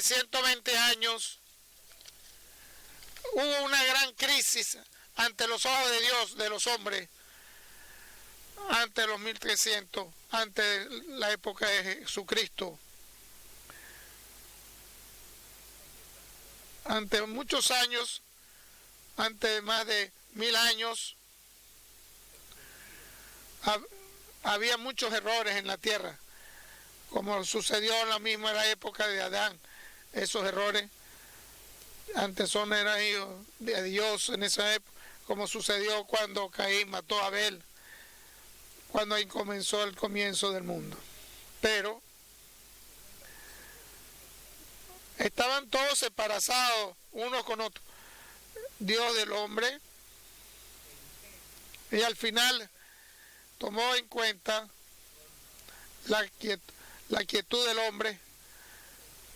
120 años hubo una gran crisis ante los ojos de Dios, de los hombres, ante los 1300, ante la época de Jesucristo. Ante muchos años, ante más de 1000 años, había muchos errores en la tierra, como sucedió en la misma época de Adán. Esos errores antes eran hijos de Dios en esa época, como sucedió cuando Caín mató a Abel, cuando ahí comenzó el comienzo del mundo. Pero estaban todos separados unos con otros, Dios del hombre, y al final tomó en cuenta la quietud del hombre,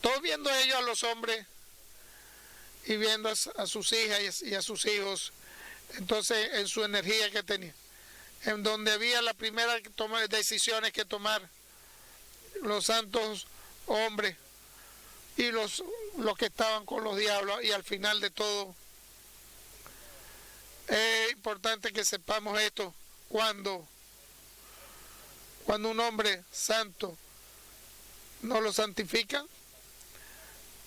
todos viendo ellos a los hombres y viendo a sus hijas y a sus hijos, entonces en su energía que tenía, en donde había la primera decisiones que tomar los santos hombres y los que estaban con los diablos, y al final de todo es importante que sepamos esto: cuando un hombre santo no lo santifica,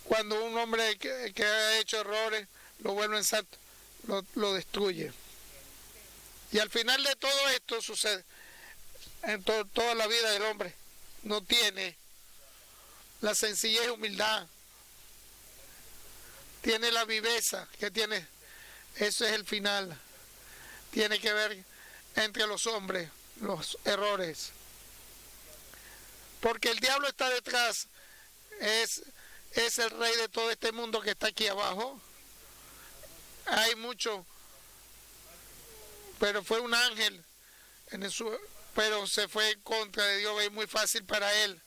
cuando un hombre que ha hecho errores lo vuelve santo, lo destruye. Y al final de todo esto sucede en toda la vida del hombre. No tiene la sencillez y humildad, tiene la viveza que tiene. Ese es el final. Tiene que ver entre los hombres los errores, porque el diablo está detrás, es el rey de todo este mundo que está aquí abajo. Hay mucho, pero fue un ángel, pero se fue en contra de Dios. Es muy fácil para él,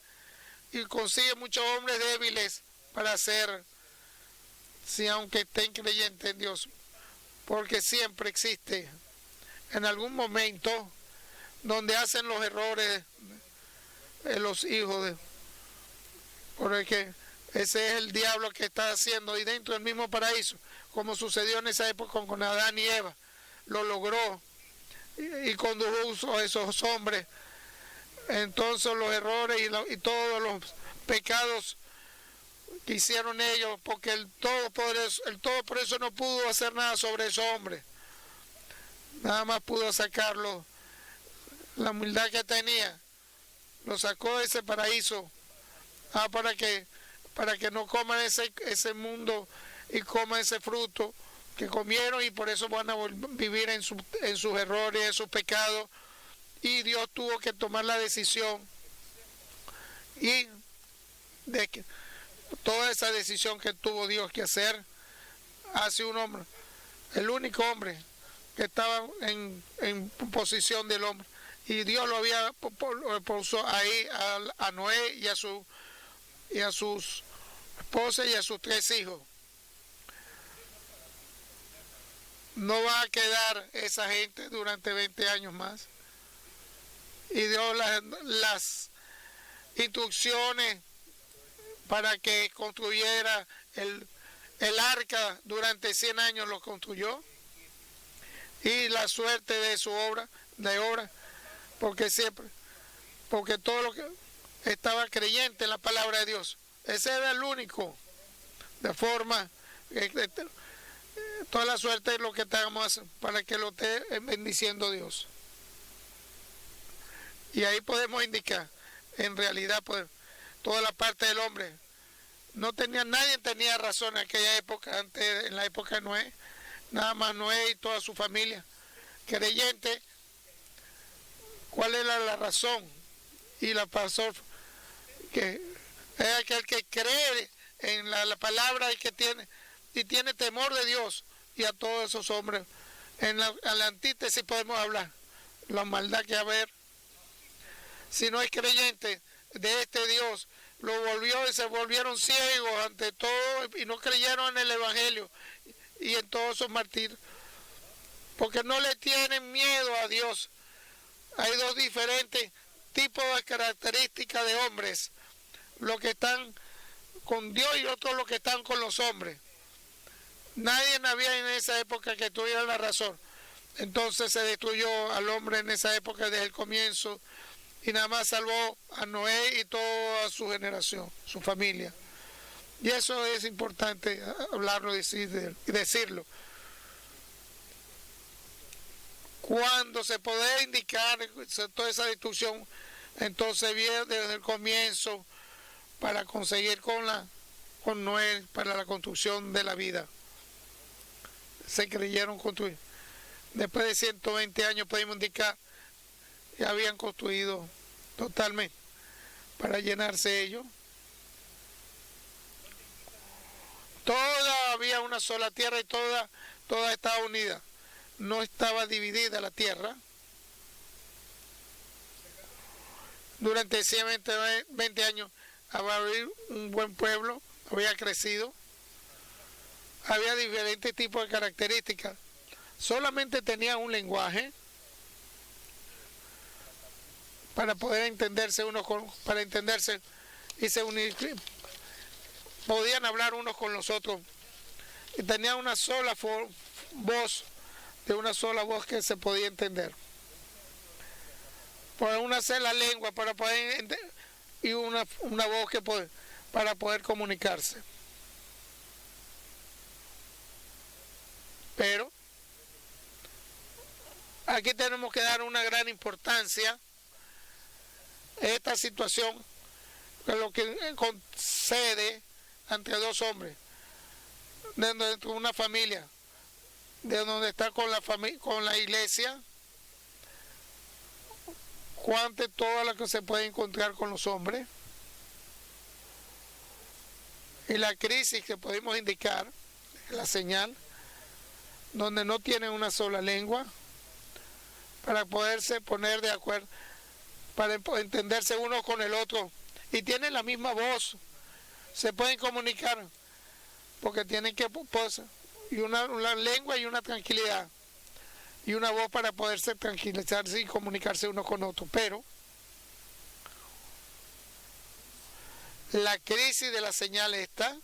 y consigue muchos hombres débiles para hacer, si aunque estén creyentes en Dios, porque siempre existe en algún momento donde hacen los errores los hijos de, porque ese es el diablo que está haciendo, y dentro del mismo paraíso, como sucedió en esa época con Adán y Eva, lo logró y condujo a esos hombres. Entonces los errores y todos los pecados que hicieron ellos, porque el Todopoderoso no pudo hacer nada sobre esos hombres, nada más pudo sacarlo, la humildad que tenía, lo sacó de ese paraíso, para que no coman ese mundo y coman ese fruto que comieron, y por eso van a vivir en sus errores, en sus pecados. Y Dios tuvo que tomar la decisión, y de que toda esa decisión que tuvo Dios que hacer hacia un hombre, el único hombre que estaba en posición del hombre, y Dios lo había puesto ahí a Noé y a sus esposas y a sus 3 hijos. No va a quedar esa gente durante 20 años más, y dio las instrucciones para que construyera el arca. Durante 100 años lo construyó, y la suerte de su obra, porque todo lo que estaba creyente en la palabra de Dios, ese era el único, de forma toda la suerte es lo que estamos para que lo esté bendiciendo Dios. Y ahí podemos indicar, en realidad, pues, toda la parte del hombre. Nadie tenía razón en aquella época, en la época de Noé, nada más Noé y toda su familia creyente. ¿Cuál era la razón? Y la pasó, que es aquel que cree en la palabra y que tiene temor de Dios, y a todos esos hombres. A la antítesis podemos hablar, la maldad que va a haber si no es creyente de este Dios. Y se volvieron ciegos ante todo, y no creyeron en el Evangelio y en todos esos martirios, porque no le tienen miedo a Dios. Hay 2 diferentes tipos de características de hombres: los que están con Dios y otros los que están con los hombres. Nadie había en esa época que tuviera la razón. Entonces se destruyó al hombre en esa época desde el comienzo y nada más salvó a Noé y toda su generación, su familia. Y eso es importante hablarlo y decirlo. Cuando se puede indicar toda esa destrucción, entonces viene desde el comienzo para conseguir con Noé para la construcción de la vida. Se creyeron construir. Después de 120 años podemos indicar que habían construido totalmente para llenarse ellos. Toda había una sola tierra y toda estaba unida. No estaba dividida la tierra. Durante 120 años había un buen pueblo, había crecido. Había diferentes tipos de características. Solamente tenía un lenguaje para poder entenderse para entenderse y se unir. Podían hablar unos con los otros. Y tenían una sola voz, de una sola voz que se podía entender. Por una sola lengua para poder y una voz para poder comunicarse. Pero aquí tenemos que dar una gran importancia a esta situación, que lo que concede entre dos hombres, dentro de una familia, de donde está con la iglesia, cuánto todo lo que se puede encontrar con los hombres, y la crisis que podemos indicar, la señal, donde no tienen una sola lengua, para poderse poner de acuerdo, para entenderse uno con el otro, y tienen la misma voz, se pueden comunicar, porque tienen que, y una lengua y una tranquilidad, y una voz para poderse tranquilizarse y comunicarse uno con otro. Pero la crisis de la señal está.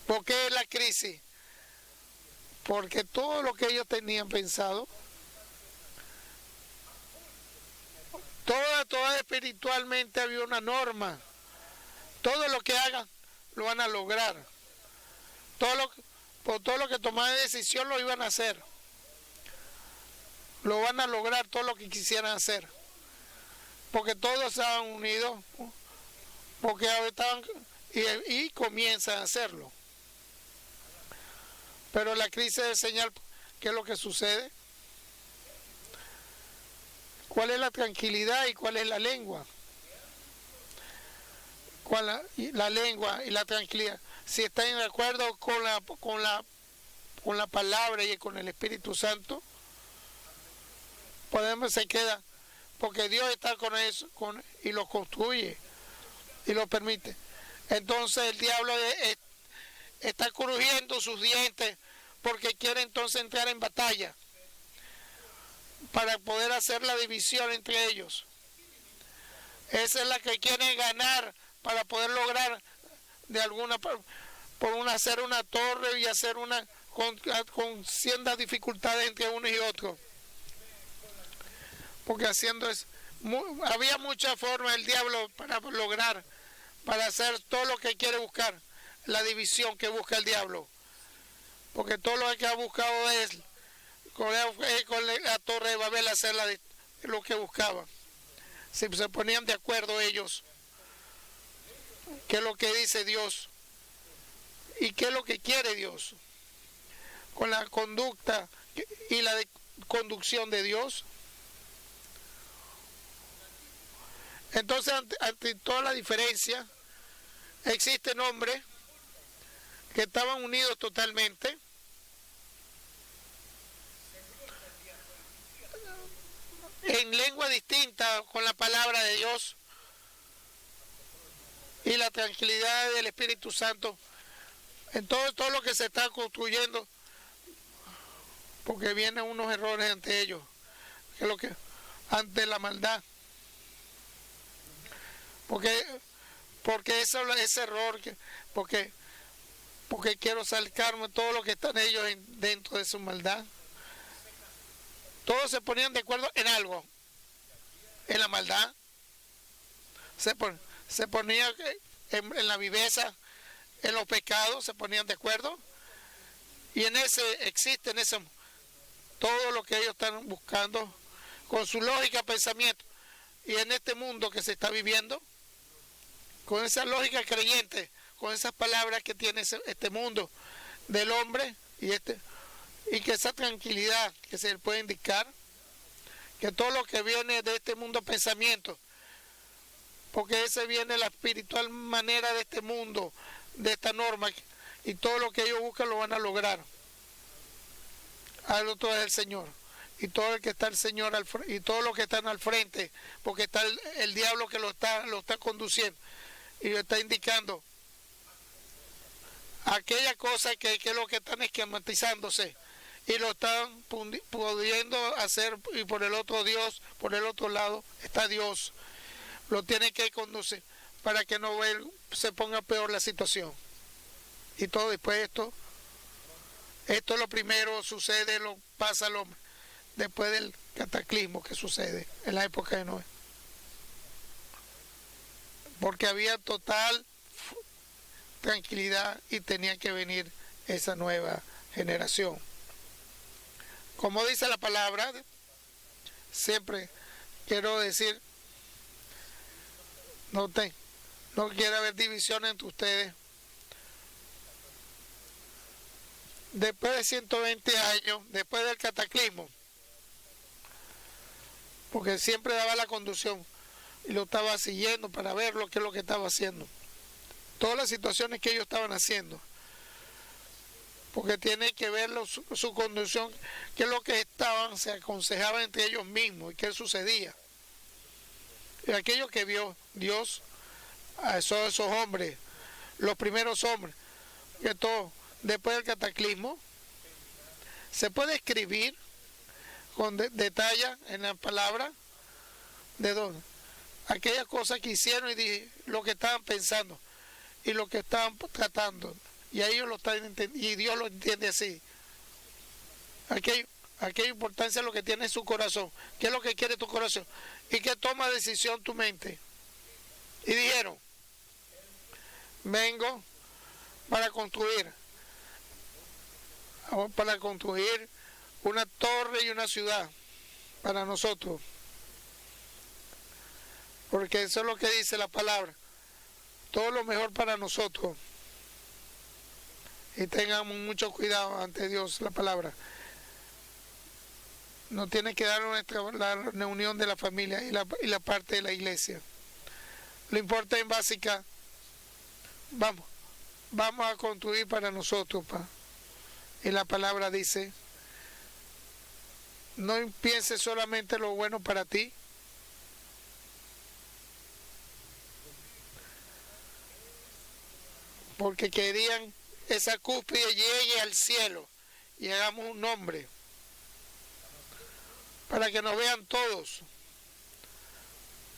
¿Por qué es la crisis? Porque todo lo que ellos tenían pensado, todo espiritualmente había una norma. Todo lo que hagan lo van a lograr. Por todo lo que tomaban decisión lo iban a hacer. Lo van a lograr todo lo que quisieran hacer. Porque todos estaban unidos, porque estaban y comienzan a hacerlo. Pero la crisis de señal, ¿qué es lo que sucede? ¿Cuál es la tranquilidad y cuál es la lengua? La lengua y la tranquilidad, si están de acuerdo con la palabra y con el Espíritu Santo, se queda, porque Dios está con eso y lo construye y lo permite. Entonces el diablo está crujiendo sus dientes porque quiere entonces entrar en batalla para poder hacer la división entre ellos. Esa es la que quieren ganar, para poder lograr de alguna hacer una torre y hacer con ciertas dificultades entre uno y otro. Porque haciendo eso, había muchas formas el diablo para lograr, para hacer todo lo que quiere buscar, la división que busca el diablo. Porque todo lo que ha buscado es con la torre de Babel hacer lo que buscaba. Si se ponían de acuerdo ellos, qué es lo que dice Dios y qué es lo que quiere Dios, con la conducta y la conducción de Dios. Entonces, ante toda la diferencia, existen hombres que estaban unidos totalmente, en lengua distinta con la palabra de Dios y la tranquilidad del Espíritu Santo en todo lo que se está construyendo, porque vienen unos errores ante ellos, que es lo que ante la maldad, porque porque ese error, porque quiero sacarme todo lo que están ellos dentro de su maldad. Todos se ponían de acuerdo en algo, en la maldad, se ponía en la viveza, en los pecados, se ponían de acuerdo, y en ese todo lo que ellos están buscando con su lógica pensamiento, y en este mundo que se está viviendo, con esa lógica creyente, con esas palabras que tiene este mundo del hombre, y que esa tranquilidad que se le puede indicar, que todo lo que viene de este mundo pensamiento, porque ese viene la espiritual manera de este mundo, de esta norma, y todo lo que ellos buscan lo van a lograr. Al otro es el Señor, y todo el que está el Señor y todos los que están al frente, porque está el diablo que lo está conduciendo y lo está indicando aquella cosa que es lo que están esquematizándose, y lo están pudiendo hacer, y por el otro Dios, por el otro lado está Dios, lo tiene que conducir para que no se ponga peor la situación. Y todo después esto es lo primero, pasa al hombre después del cataclismo que sucede en la época de Noé, porque había total tranquilidad y tenía que venir esa nueva generación. Como dice la palabra, siempre quiero decir, no quiere haber divisiones entre ustedes. Después de 120 años, después del cataclismo, porque siempre daba la conducción y lo estaba siguiendo para ver qué es lo que estaba haciendo, todas las situaciones que ellos estaban haciendo, porque tiene que ver su conducción, qué es lo que se aconsejaban entre ellos mismos y qué sucedía. Y aquello que vio Dios a esos hombres, los primeros hombres, que todo después del cataclismo, se puede escribir con detalle en la palabra de dónde, aquellas cosas que hicieron y lo que estaban pensando y lo que estaban tratando, y a ellos lo están entendiendo, y Dios lo entiende así. Aquella importancia es lo que tiene su corazón, qué es lo que quiere tu corazón y qué toma decisión tu mente. Y dijeron: vengo para construir una torre y una ciudad para nosotros, porque eso es lo que dice la palabra, todo lo mejor para nosotros. Y tengamos mucho cuidado ante Dios, la palabra no tiene que dar la reunión de la familia y la parte de la iglesia. Lo importante en básica, vamos a construir para nosotros, y la palabra dice: no pienses solamente lo bueno para ti, porque querían esa cúspide llegue al cielo y hagamos un nombre para que nos vean todos,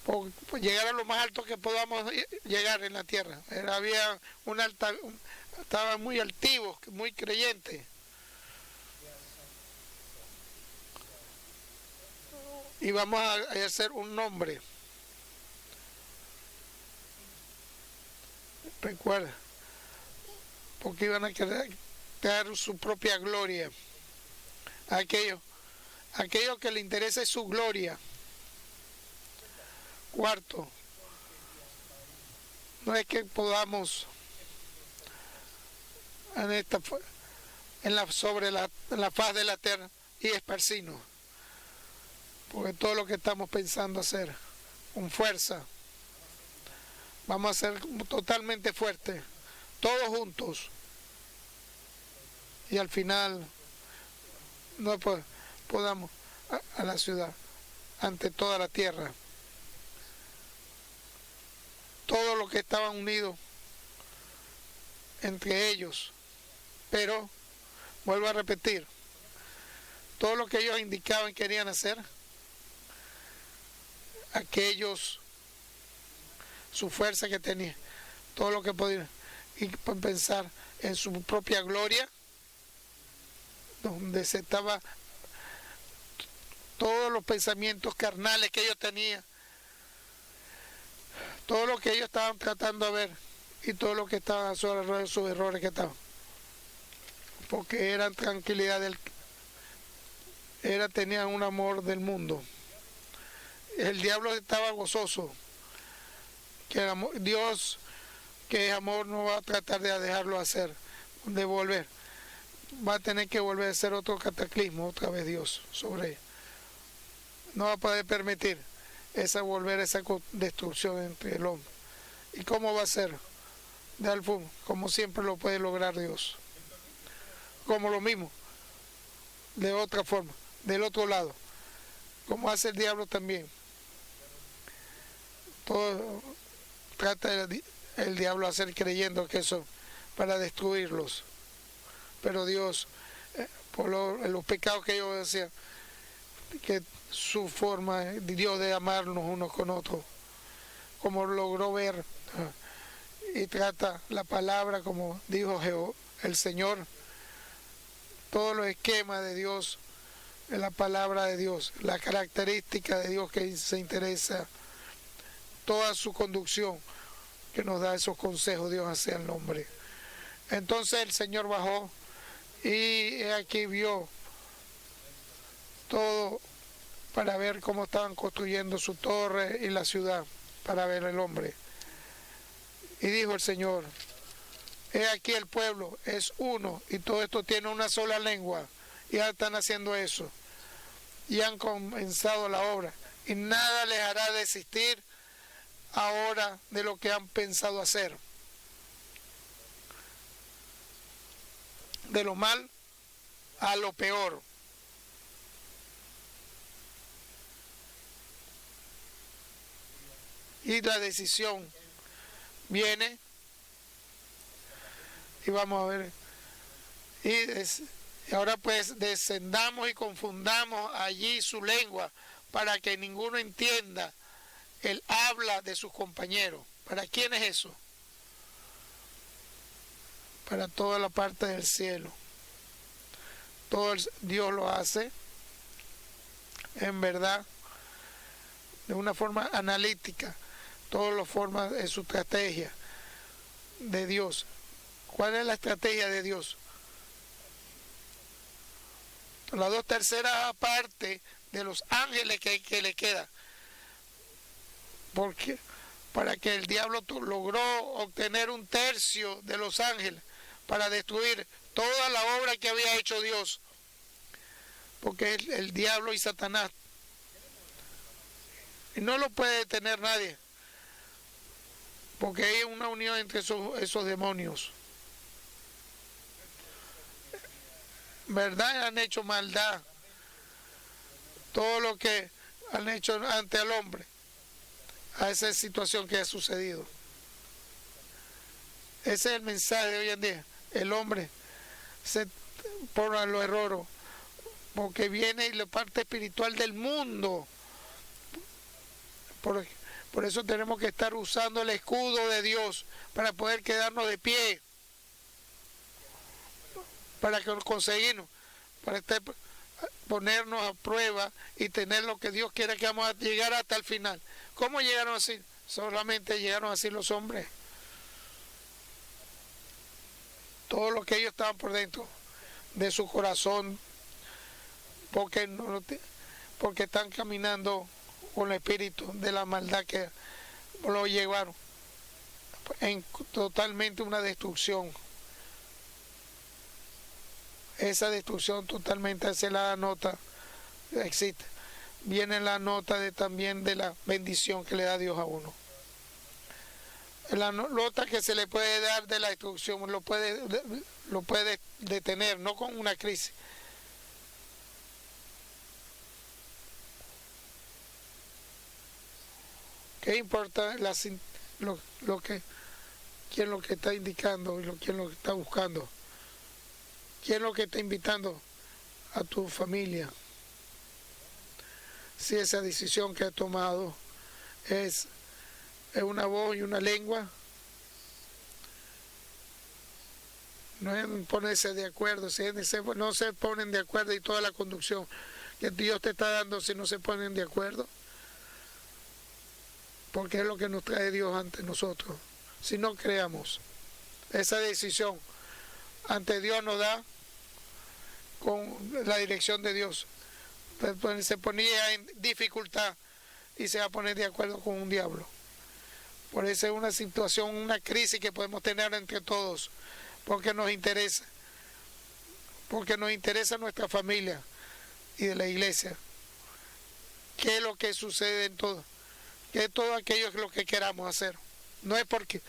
por llegar a lo más alto que podamos llegar en la tierra. Había estaban muy altivos, muy creyentes, y vamos a hacer un nombre. Recuerda, porque iban a querer dar su propia gloria. Aquello que le interesa es su gloria. Cuarto, no es que podamos sobre la faz de la tierra y esparcirnos, porque todo lo que estamos pensando hacer con fuerza, vamos a ser totalmente fuertes, todos juntos, y al final no podamos a la ciudad, ante toda la tierra, todo lo que estaban unidos entre ellos. Pero vuelvo a repetir, todo lo que ellos indicaban querían hacer, aquellos, su fuerza que tenían, todo lo que podía, y pensar en su propia gloria, donde se estaba todos los pensamientos carnales que ellos tenían, todo lo que ellos estaban tratando de ver y todo lo que estaban a su alrededor, sus errores que estaban, porque eran tranquilidad tenían un amor del mundo. El diablo estaba gozoso, que el amor, Dios, que es amor, no va a tratar de dejarlo hacer, de volver, va a tener que volver a ser otro cataclismo otra vez Dios sobre él. No va a poder permitir volver a esa destrucción entre el hombre. ¿Y cómo va a ser? De algo, como siempre lo puede lograr Dios. Como lo mismo, de otra forma, del otro lado, como hace el diablo también. Todo trata el diablo hacer creyendo que eso para destruirlos. Pero Dios, por los pecados que ellos hacían, que su forma, Dios, de amarnos unos con otros, como logró ver, y trata la palabra, como dijo el Señor, todos los esquemas de Dios, en la palabra de Dios, la característica de Dios que se interesa, toda su conducción, que nos da esos consejos, Dios hacia el hombre. Entonces el Señor bajó y aquí vio todo para ver cómo estaban construyendo su torre y la ciudad, para ver el hombre. Y dijo el Señor: he aquí el pueblo es uno y todo esto tiene una sola lengua, y ya están haciendo eso y han comenzado la obra, y nada les hará desistir ahora de lo que han pensado hacer. De lo mal a lo peor. Y la decisión viene, y vamos a ver, y ahora pues descendamos y confundamos allí su lengua, para que ninguno entienda el habla de sus compañeros. ¿Para quién es eso? Para toda la parte del cielo. Dios lo hace, en verdad, de una forma analítica, todas las formas de su estrategia de Dios. ¿Cuál es la estrategia de Dios? Las 2/3 partes de los ángeles que le queda. Porque para que el diablo logró obtener 1/3 de los ángeles para destruir toda la obra que había hecho Dios. Porque el diablo y Satanás, y no lo puede detener nadie, porque hay una unión entre esos demonios. ¿Verdad? Han hecho maldad, todo lo que han hecho ante el hombre, a esa situación que ha sucedido. Ese es el mensaje de hoy en día. El hombre se pone a los errores, porque viene la parte espiritual del mundo. Por eso tenemos que estar usando el escudo de Dios para poder quedarnos de pie, para conseguirnos, para ponernos a prueba y tener lo que Dios quiere, que vamos a llegar hasta el final. ¿Cómo llegaron así? Solamente llegaron así los hombres. Todo lo que ellos estaban por dentro de su corazón, porque están caminando con el espíritu de la maldad que lo llevaron en totalmente una destrucción. Esa destrucción totalmente hace la nota, existe. Viene la nota también de la bendición que le da Dios a uno. La nota que se le puede dar de la destrucción lo puede detener, no con una crisis. ¿Qué importa quién lo que está indicando y quién lo que está buscando? ¿Quién es lo que está invitando a tu familia? Si esa decisión que ha tomado es una voz y una lengua, No es ponerse de acuerdo, no se ponen de acuerdo y toda la conducción que Dios te está dando si no se ponen de acuerdo, porque es lo que nos trae Dios ante nosotros. Si no creamos esa decisión ante Dios nos da con la dirección de Dios, se ponía en dificultad y se va a poner de acuerdo con un diablo. Por eso es una situación, una crisis que podemos tener entre todos, porque nos interesa nuestra familia y de la iglesia. ¿Qué es lo que sucede en todo? Que es todo aquello que lo que queramos hacer. No es porque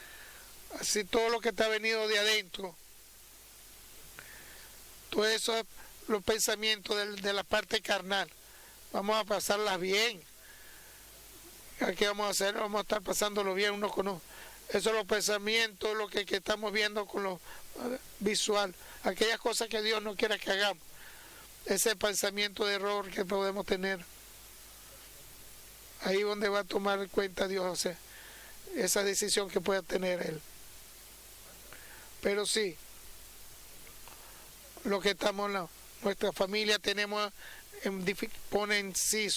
así todo lo que te ha venido de adentro, todo eso, los pensamientos de la parte carnal, vamos a pasarlas bien. ¿Qué vamos a hacer? Vamos a estar pasándolo bien uno con uno. Esos son los pensamientos, lo que estamos viendo con lo visual, aquellas cosas que Dios no quiera que hagamos. Ese pensamiento de error que podemos tener. Ahí donde va a tomar en cuenta Dios, o sea, esa decisión que pueda tener Él. Pero sí, lo que estamos, nuestra familia tenemos, pone en sí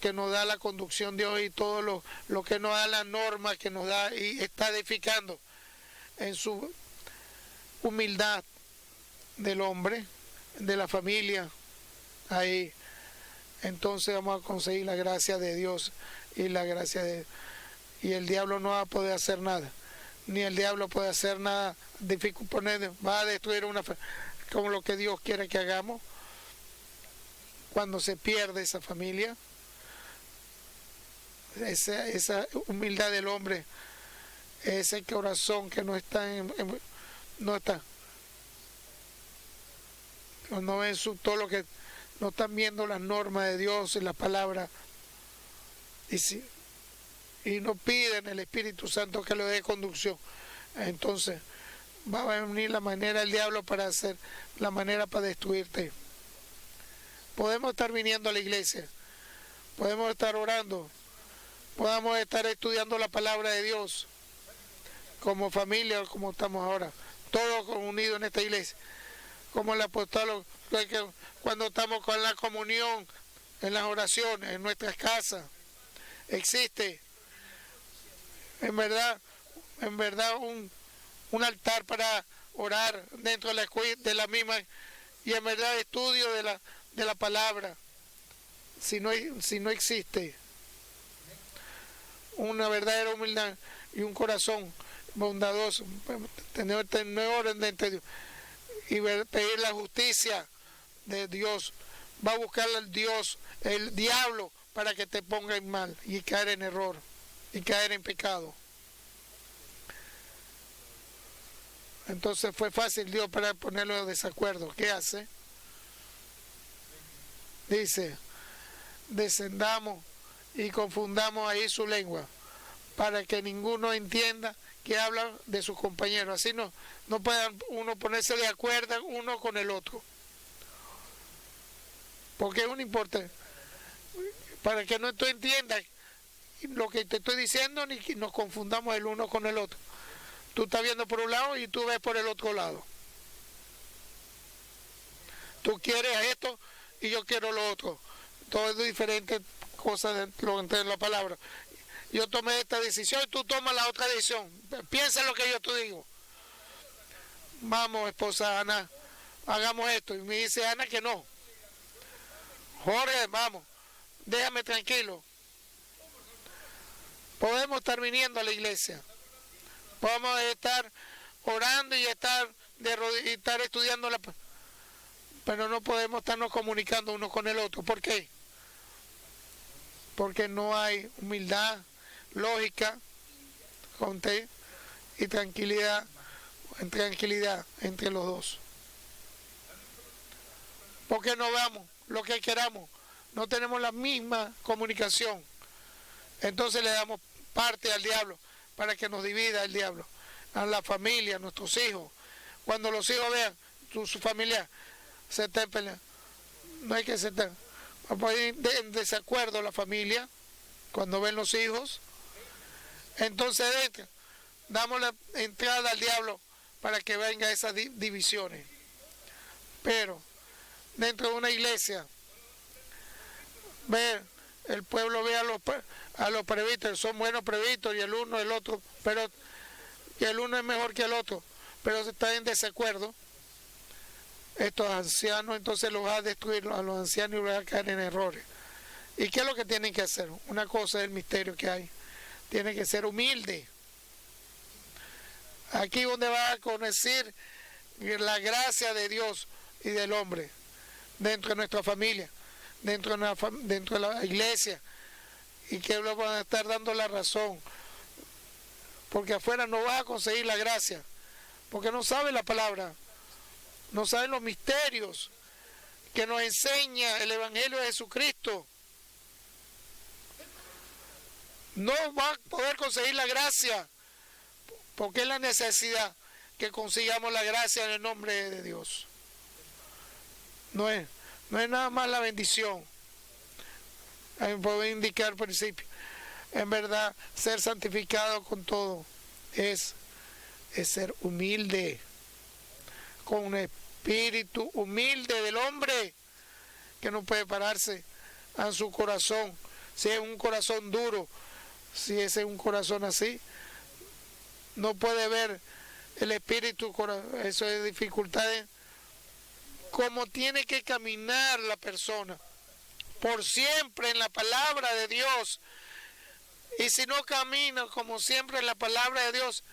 que nos da la conducción de hoy y todo lo que nos da la norma que nos da y está edificando en su humildad del hombre, de la familia, ahí. Entonces vamos a conseguir la gracia de Dios y la gracia de... Y el diablo no va a poder hacer nada, ni el diablo puede hacer nada, va a destruir como lo que Dios quiere que hagamos. Cuando se pierde esa familia, esa humildad del hombre, ese corazón que no está no ven todo lo que no están viendo las normas de Dios y la palabra, y no piden el Espíritu Santo que le dé conducción. Entonces va a venir la manera del diablo para destruirte. Podemos estar viniendo a la iglesia, podemos estar orando, podemos estar estudiando la palabra de Dios como familia, como estamos ahora, todos unidos en esta iglesia, como el apóstol, cuando estamos con la comunión, en las oraciones, en nuestras casas, existe en verdad un altar para orar dentro de la misma, y en verdad estudio de la palabra. Si no existe una verdadera humildad y un corazón bondadoso, tener orden de Dios y pedir la justicia de Dios, va a buscar al Dios, el diablo, para que te ponga en mal y caer en error y caer en pecado. Entonces fue fácil Dios para ponerlo en desacuerdo. ¿Qué hace? Dice, descendamos y confundamos ahí su lengua, para que ninguno entienda que habla de sus compañeros. Así no puedan uno ponerse de acuerdo uno con el otro. Porque es un importante, para que no tú entiendas lo que te estoy diciendo, ni que nos confundamos el uno con el otro. Tú estás viendo por un lado y tú ves por el otro lado. Tú quieres esto y yo quiero lo otro. Todo es diferentes cosas entre la palabra. Yo tomé esta decisión y tú tomas la otra decisión. Piensa en lo que yo te digo. Vamos, esposa Ana, hagamos esto. Y me dice Ana que no. Jorge, vamos, déjame tranquilo. Podemos estar viniendo a la iglesia. Podemos estar orando y estar estudiando pero no podemos estarnos comunicando uno con el otro. ¿Por qué? Porque no hay humildad, lógica, y tranquilidad entre los dos. Porque no vamos lo que queramos, no tenemos la misma comunicación. Entonces le damos parte al diablo para que nos divida el diablo, a la familia, a nuestros hijos. Cuando los hijos vean su familia se estén peleando, no hay que se estén en desacuerdo la familia cuando ven los hijos. Entonces damos la entrada al diablo para que vengan esas divisiones. Pero dentro de una iglesia, el pueblo ve a los presbíteros, son buenos presbíteros, y el uno, el otro, pero y el uno es mejor que el otro, pero está en desacuerdo. Estos ancianos entonces los va a destruir a los ancianos y los va a caer en errores. ¿Y qué es lo que tienen que hacer? Una cosa es el misterio que hay. Tienen que ser humildes. Aquí donde va a conocer la gracia de Dios y del hombre dentro de nuestra familia, dentro de la iglesia, y que le van a estar dando la razón, porque afuera no vas a conseguir la gracia, porque no sabe la palabra, no sabe los misterios que nos enseña el Evangelio de Jesucristo. No va a poder conseguir la gracia, porque es la necesidad que consigamos la gracia en el nombre de Dios. No es nada más la bendición. Ahí puedo indicar al principio. En verdad, ser santificado con todo es ser humilde, con un espíritu humilde del hombre que no puede pararse a su corazón. Si es un corazón duro, si ese es un corazón así, no puede ver el espíritu, eso es dificultades, como tiene que caminar la persona por siempre en la palabra de Dios. Y si no camina como siempre en la palabra de Dios,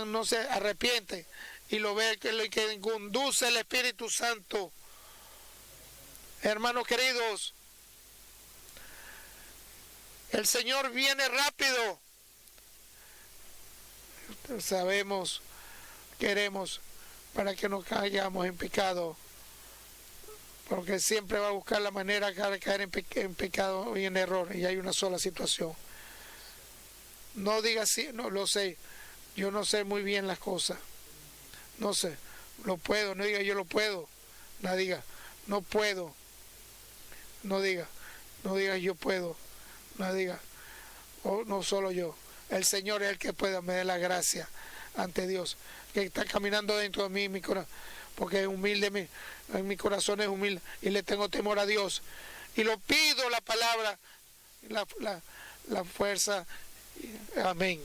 no se arrepiente y lo ve que conduce el Espíritu Santo. Hermanos queridos, el Señor viene rápido. Sabemos, queremos, para que no caigamos en pecado, porque siempre va a buscar la manera de caer en pecado y en error, y hay una sola situación. No diga sí, no lo sé, yo no sé muy bien las cosas, no sé, lo puedo, no diga yo lo puedo, no diga, no puedo, no diga yo puedo, no diga, oh, no solo yo, el Señor es el que puede me dé la gracia ante Dios, que está caminando dentro de mí, mi corazón, porque es humilde, en mi corazón es humilde y le tengo temor a Dios y lo pido la palabra, la fuerza. Amén.